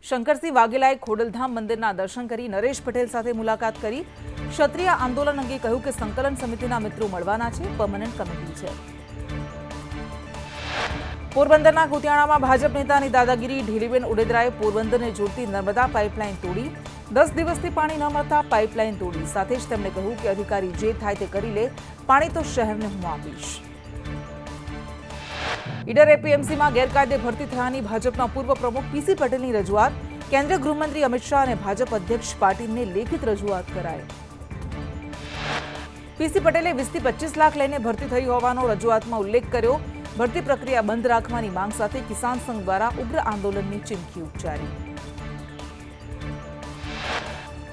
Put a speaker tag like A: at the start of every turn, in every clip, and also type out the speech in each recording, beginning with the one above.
A: શંકરસિંહ વાઘેલાએ ખોડલધામ મંદિરના દર્શન કરી નરેશ પટેલ સાથે મુલાકાત કરી. ક્ષત્રિય આંદોલન અંગે કહ્યું કે સંકલન સમિતિના મિત્રો મળવાના છે, પરમનન્ટ કમિટી છે. પોરબંદરના કુતિયાણામાં ભાજપ નેતાની દાદાગીરી. ઢીલીબેન ઉડેદરાએ પોરબંદરને જોડતી નર્મદા પાઇપલાઇન તોડી. 10 દિવસથી પાણી ન મળતા પાઇપલાઇન તોડી. સાથે જ તેમણે કહ્યું કે અધિકારી જે થાય તે કરી લે, પાણી તો શહેરને હું આપીશ. ઈડર એપીએમસીમાં ગેરકાયદે ભરતી થયાની ભાજપના પૂર્વ પ્રમુખ પીસી પટેલની રજૂઆત. કેન્દ્રીય ગૃહમંત્રી અમિત શાહ અને ભાજપ અધ્યક્ષ પાટીલને લેખિત રજૂઆત કરાઈ. પીસી પટેલે 20 થી 25 લાખ લઈને ભરતી થઈ હોવાનો રજૂઆતમાં ઉલ્લેખ કર્યો. ભરતી પ્રક્રિયા બંધ રાખવાની માંગ સાથે કિસાન સંઘ દ્વારા ઉગ્ર આંદોલનની ચીમકી ઉચ્ચારી.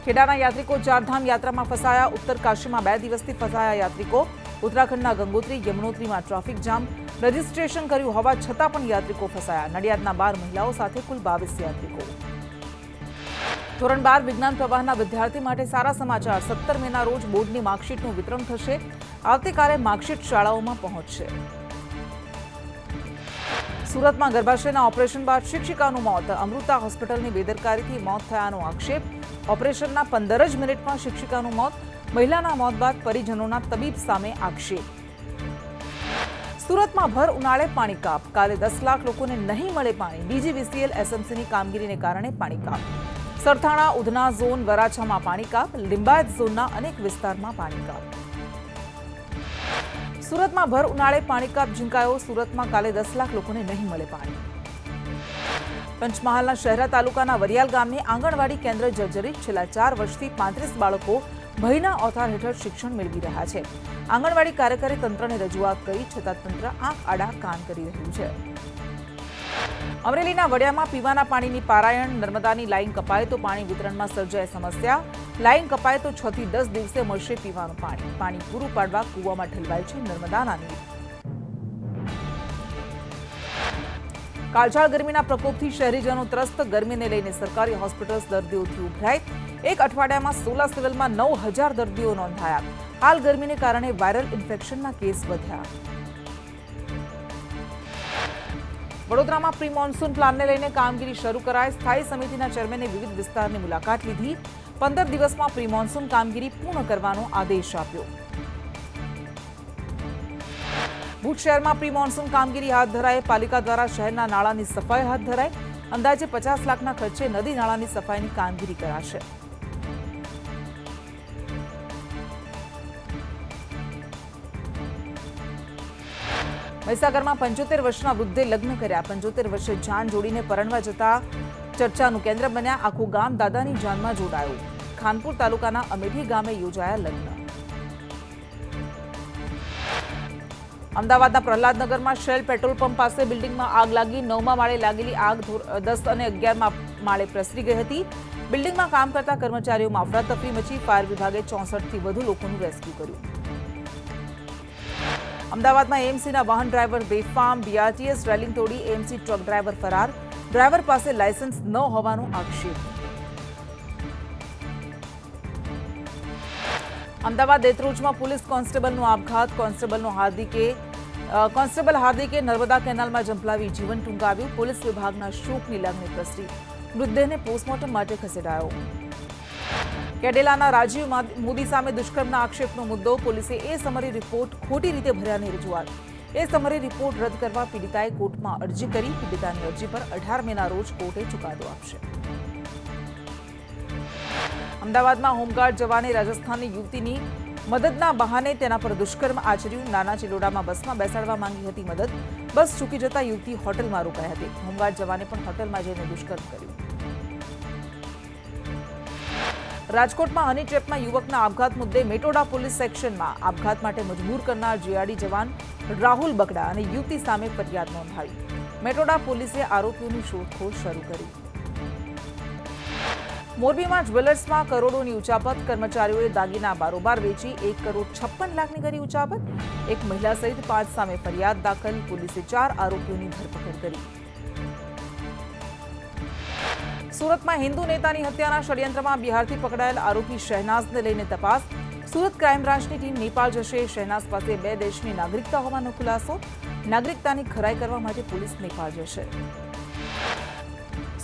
A: ખેડાના યાત્રિકો ચારધામ યાત્રામાં ફસાયા. ઉત્તર કાશીમાં 2 દિવસથી ફસાયા યાત્રિકો. ઉત્તરાખંડના ગંગોત્રી યમનોત્રીમાં ટ્રાફિક જામ. રજીસ્ટ્રેશન કર્યું હોવા છતાં પણ યાત્રિકો ફસાયા. નડિયાદના 12 મહિલાઓ સાથે કુલ 22 યાત્રિકો. ધોરણ 12 વિજ્ઞાન પ્રવાહના વિદ્યાર્થી માટે સારા સમાચાર. 17 મેના રોજ બોર્ડની માર્કશીટનું વિતરણ થશે. આવતીકાલે માર્કશીટ શાળાઓમાં પહોંચશે. સુરતમાં ગર્ભાશયના ઓપરેશન બાદ શિક્ષિકાનું મોત. અમૃતા હોસ્પિટલની બેદરકારીથી મોત થયાનો આક્ષેપ. ઓપરેશનના 15 જ મિનિટમાં શિક્ષિકાનું મોત. મહિલાના મોત બાદ પરિજનોના તબીબ સામે આક્ષેપ. સુરતમાં ભર ઉનાળે પાણી કાપ. કાલે 10 લાખ લોકોને નહીં મળે પાણી. ડીજીવીસીએલ એસએમસીની કામગીરીને કારણે પાણી કાપ. સરથાણા, ઉધના ઝોન, વરાછામાં પાણી કાપ. લિંબાયત ઝોનના અનેક વિસ્તારમાં પાણી કાપ. સુરતમાં ભર ઉનાળે પાણી કાપ ઝીંકાયો. સુરતમાં કાલે 10 લાખ લોકોને નહીં મળે પાણી. પંચમહાલના શહેરા તાલુકાના વરિયાલ ગામની આંગણવાડી કેન્દ્ર જર્જરિત. છેલ્લા 4 વર્ષથી 35 બાળકો ભયના ઓથાર હેઠળ શિક્ષણ મેળવી રહ્યા છે. આંગણવાડી કાર્યકરે તંત્રને રજૂઆત કરી, છતાં તંત્ર આંખ આડા કાન કરી રહ્યું છે. અમરેલીના વડિયામાં પીવાના પાણીની પારાયણ. નર્મદાની લાઈન કપાય તો પાણી વિતરણમાં સર્જાય સમસ્યા. લાઈન કપાય તો 6 થી 10 દિવસે મળશે પીવાનું પાણી. પાણી પૂરું પાડવા કૂવામાં ઠલવાય છે નર્મદાના નીર. કાળઝાળ ગરમીના પ્રકોપથી શહેરીજનો ત્રસ્ત. ગરમીને લઈને સરકારી હોસ્પિટલ્સ દર્દીઓથી ઉભરાઈ. એક અઠવાડિયામાં 16 સિવિલમાં 9000 દર્દીઓ નોંધાયા. હાલ ગરમીને કારણે વાયરલ ઇન્ફેક્શનના કેસ વધ્યા. વડોદરામાં પ્રી મોન્સૂન પ્લાનને લઈને કામગીરી શરૂ કરાઈ. સ્થાયી સમિતિના ચેરમેને વિવિધ વિસ્તારની મુલાકાત લીધી. 15 દિવસમાં પ્રી મોન્સૂન કામગીરી પૂર્ણ કરવાનો આદેશ આપ્યો. ભુજ શહેરમાં પ્રી મોન્સૂન કામગીરી હાથ ધરાઈ. પાલિકા દ્વારા શહેરના નાળાની સફાઈ હાથ ધરાઈ. અંદાજે 50 લાખના ખર્ચે નદી નાળાની સફાઈની કામગીરી કરાશે. મહીસાગરમાં 75 વર્ષના વૃદ્ધે લગ્ન કર્યા. 75 વર્ષે જાન જોડીને પરણવા જતા ચર્ચાનું કેન્દ્ર બન્યા. આખું ગામ દાદાની જાનમાં જોડાયું. ખાનપુર તાલુકાના અમેઠી ગામે યોજાયા લગ્ન. અમદાવાદના પ્રહલાદનગરમાં શેલ પેટ્રોલ પંપ પાસે બિલ્ડિંગમાં આગ લાગી. 9મા માળે લાગેલી આગ 10 અને 11મા માળે પ્રસરી ગઈ હતી. બિલ્ડિંગમાં કામ કરતા કર્મચારીઓમાં અફરાતફરી મચી. ફાયર વિભાગે 64 થી વધુ લોકોનું રેસ્ક્યુ કર્યું. અમદાવાદમાં એએમસીના વાહન ડ્રાઈવર બેફામ. બીઆરટીએસ રેલિંગ તોડી એએમસી ટ્રક ડ્રાઈવર ફરાર. ડ્રાઈવર પાસે લાયસન્સ ન હોવાનો આક્ષેપ. અમદાવાદ દેત્રોજમાં પોલીસ કોન્સ્ટેબલનો આપઘાત. કોન્સ્ટેબલ હાર્દિકે નર્મદા કેનાલમાં જંપલાવી જીવન ટૂંકાવ્યું. પોલીસ વિભાગના શોકની લાગણી પ્રસરી. મૃતદેહને પોસ્ટમોર્ટમ માટે ખસેડાયો. કેડેલાના રાજીવ મોદી સામે દુષ્કર્મના આક્ષેપનો મુદ્દો. પોલીસે એ સમરી રિપોર્ટ ખોટી રીતે ભર્યાની રજૂઆત. એ સમરી રિપોર્ટ રદ કરવા પીડિતાએ કોર્ટમાં અરજી કરી. પીડિતાની અરજી પર 18 મેના રોજ કોર્ટે ચુકાદો આપશે. અમદાવાદમાં હોમગાર્ડ જવાને રાજસ્થાનની યુવતીની મદદના બહાને તેના પર દુષ્કર્મ આચર્યું. નાના ચિલોડામાં બસમાં બેસાડવા માંગી હતી મદદ. બસ ચૂકી જતા યુવતી હોટલમાં રોકાઈ હતી. હોમગાર્ડ જવાને પણ હોટલમાં જઈને દુષ્કર્મ કર્યું. રાજકોટમાં હની ટ્રેપમાં યુવકના આપઘાત મુદ્દે મેટોડા પોલીસ સેક્શનમાં આપઘાત માટે મજબૂર કરનાર જીઆરડી જવાન રાહુલ બકડા અને યુવતી સામે ફરિયાદ નોંધાવી. મેટોડા પોલીસે આરોપીઓની શોધખોળ શરૂ કરી. મોરબીમાં જ્વેલર્સમાં કરોડોની ઉચાપત. કર્મચારીઓએ દાગીના બારોબાર વેચી 1,56 લાખની કરી ઉચાપત. એક મહિલા સહિત 5 સામે ફરિયાદ દાખલ. પોલીસે 4 આરોપીઓની ધરપકડ કરી. સુરતમાં હિન્દુ નેતાની હત્યાના ષડયંત્રમાં બિહારથી પકડાયેલ આરોપી શહેનાઝને લઈને તપાસ. સુરત ક્રાઇમ બ્રાન્ચની ટીમ નેપાળ જશે. શહેનાઝ પાસે 2 દેશની નાગરિકતા હોવાનો ખુલાસો. નાગરિકતાની ખરાઈ કરવા માટે પોલીસ નેપાળ જશે.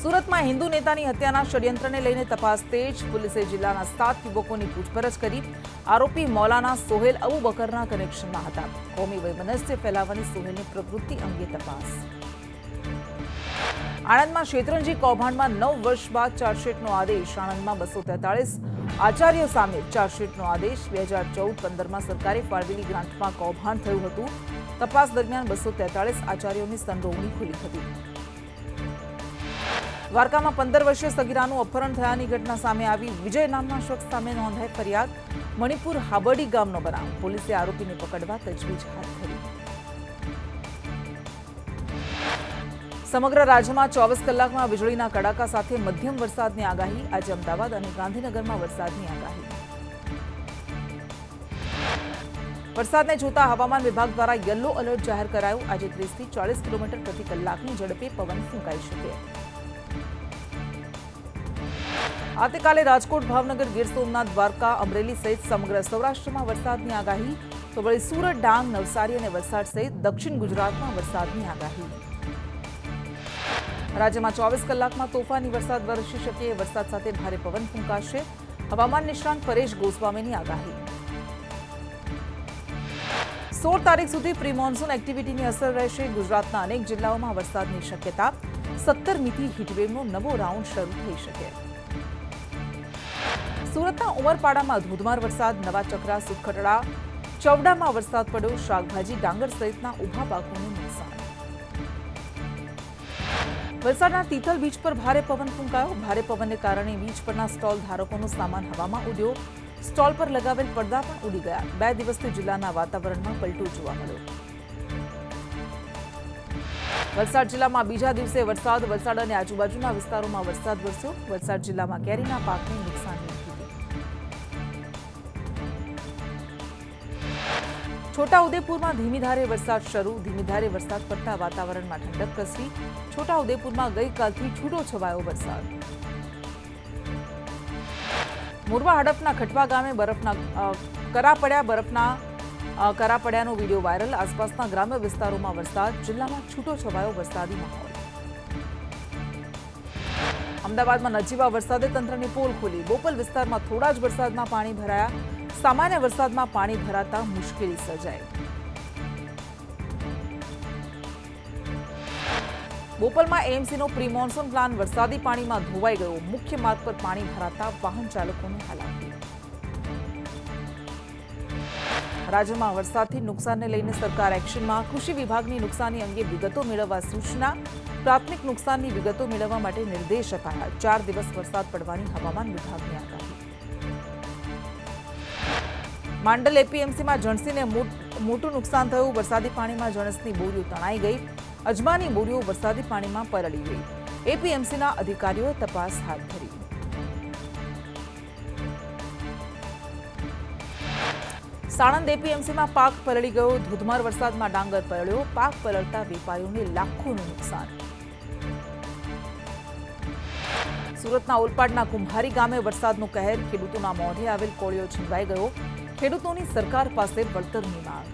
A: સુરતમાં હિન્દુ નેતાની હત્યાના ષડયંત્રને લઈને તપાસ તેજ. પોલીસે જિલ્લાના 7 યુવકોની પૂછપરછ કરી. આરોપી મૌલાના સોહેલ અબુ બકરના કનેક્શનમાં હતા. કોમી વૈમનસ્ય ફેલાવવાની સોહેલની પ્રવૃત્તિ અંગે તપાસ. આણંદમાં શેતરંજી કૌભાંડમાં 9 વર્ષ બાદ ચાર્જશીટનો આદેશ. આણંદમાં 243 આચાર્યો સામે ચાર્જશીટનો આદેશ. 2014-15માં સરકારે ફાળવેલી ગ્રાન્ટમાં કૌભાંડ થયું હતું. તપાસ દરમિયાન 243 આચાર્યોની સંડોવણી ખુલી હતી. દ્વારકામાં 15 વર્ષીય સગીરાનું અપહરણ થયાની ઘટના સામે આવી. વિજય નામના શખ્સ સામે નોંધાઈ ફરિયાદ. મણિપુર હાબડી ગામનો બનાવ. પોલીસે આરોપીને પકડવા તજવીજ હાથ ધરી. સમગ્ર રાજ્યમાં 24 કલાકમાં વીજળીના કડાકા સાથે મધ્યમ વરસાદની આગાહી. આજે અમદાવાદ અને ગાંધીનગરમાં વરસાદની આગાહી. વરસાદને જોતા હવામાન વિભાગ દ્વારા યલો એલર્ટ જાહેર કરાયું. આજે 30 થી 40 કિલોમીટર પ્રતિ કલાકની ઝડપે પવન ફૂંકાઈ શકે. આવતીકાલે રાજકોટ, ભાવનગર, ગીર સોમનાથ, દ્વારકા, અમરેલી સહિત સમગ્ર સૌરાષ્ટ્રમાં વરસાદની આગાહી. તો વળી સુરત, ડાંગ, નવસારી અને વલસાડ સહિત દક્ષિણ ગુજરાતમાં વરસાદની આગાહી. રાજ્યમાં 24 કલાકમાં તોફાની વરસાદ વરસી શકે. વરસાદ સાથે ભારે પવન ફૂંકાશે. હવામાન નિષ્ણાંત પરેશ ગોસ્વામીની આગાહી. 16 તારીખ સુધી પ્રી મોન્સૂન એક્ટિવિટીની અસર રહેશે. ગુજરાતના અનેક જિલ્લાઓમાં વરસાદની શક્યતા. 17મીથી હીટવેવનો નવો રાઉન્ડ શરૂ થઈ શકે. સુરતના ઉમરપાડામાં ધોધમાર વરસાદ. નવા ચકરા, સુખખટડા, ચૌડામાં વરસાદ પડ્યો. શાકભાજી, ડાંગર સહિતના ઊભા પાકોને નુકસાન. વલસાડના તિથલ બીચ પર ભારે પવન ફૂંકાયો. ભારે પવનને કારણે બીચ પરના સ્ટોલ ધારકોનો સામાન હવામાં ઉડ્યો. સ્ટોલ પર લગાવેલ પડદા પણ ઉડી ગયા. 2 દિવસથી જિલ્લાના વાતાવરણમાં પલટો જોવા મળ્યો. વલસાડ જિલ્લામાં બીજા દિવસે વરસાદ. વલસાડ અને આજુબાજુના વિસ્તારોમાં વરસાદ વરસ્યો. વલસાડ જિલ્લામાં કેરીના પાકને નુકસાનની સ્થિતિ. છોટાઉદેપુરમાં ધીમી ધારે વરસાદ શરૂ. ધીમી ધારે વરસાદ પડતા વાતાવરણમાં ઠંડક પ્રસરી. છોટાઉદેપુરમાં ગઈકાલથી છૂટો છવાયો વરસાદ. મોરવા હડફના ખટવા ગામે બરફના કરા પડ્યાનો વિડીયો વાયરલ. આસપાસના ગ્રામ્ય વિસ્તારોમાં વરસાદ. જિલ્લામાં છૂટો છવાયો વરસાદી માહોલ. અમદાવાદમાં નજીવા વરસાદે તંત્રની પોલ ખોલી. બોપલ વિસ્તારમાં થોડા જ વરસાદમાં પાણી ભરાયા. સામાન્ય વરસાદમાં પાણી ભરાતા મુશ્કેલી સર્જાઈ. બોપલમાં એએમસીનો પ્રી મોન્સૂન પ્લાન વરસાદી પાણીમાં ધોવાઈ ગયો. મુખ્ય માર્ગ પર પાણી ભરાતા વાહન ચાલકોને હાલાકી. રાજ્યમાં વરસાદથી નુકસાનને લઈને સરકાર એક્શનમાં. કૃષિ વિભાગની નુકસાની અંગે વિગતો મેળવવા સૂચના. પ્રાથમિક નુકસાનની વિગતો મેળવવા માટે નિર્દેશ અપાયા. 4 દિવસ વરસાદ પડવાની હવામાન વિભાગની આગાહી. માંડલ એપીએમસીમાં જણસીને મોટું નુકસાન થયું. વરસાદી પાણીમાં જણસની બોરીઓ તણાઈ ગઈ. અજમાની બોરીઓ વરસાદી પાણીમાં પલળી ગઈ. એપીએમસીના અધિકારીઓએ તપાસ હાથ ધરી. સાણંદ એપીએમસીમાં પાક પલળી ગયો. ધોધમાર વરસાદમાં ડાંગર પલળ્યો. પાક પલળતા વેપારીઓને લાખોનું નુકસાન. સુરતના ઓલપાડના કુંભારી ગામે વરસાદનો કહેર. ખેડૂતોના મોઢે આવેલ કોળિયો છીનવાઈ ગયો. ખેડૂતોની સરકાર પાસે વળતરની માંગ.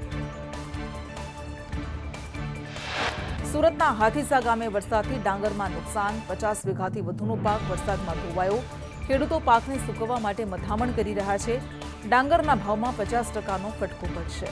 A: સુરતના હાથીસા ગામે વરસાદથી ડાંગરમાં નુકસાન. 50 વીઘાથી વધુનો પાક વરસાદમાં ધોવાયો. ખેડૂતો પાકને સૂકવવા માટે મથામણ કરી રહ્યા છે. ડાંગરના ભાવમાં 50% ફટકો પડશે.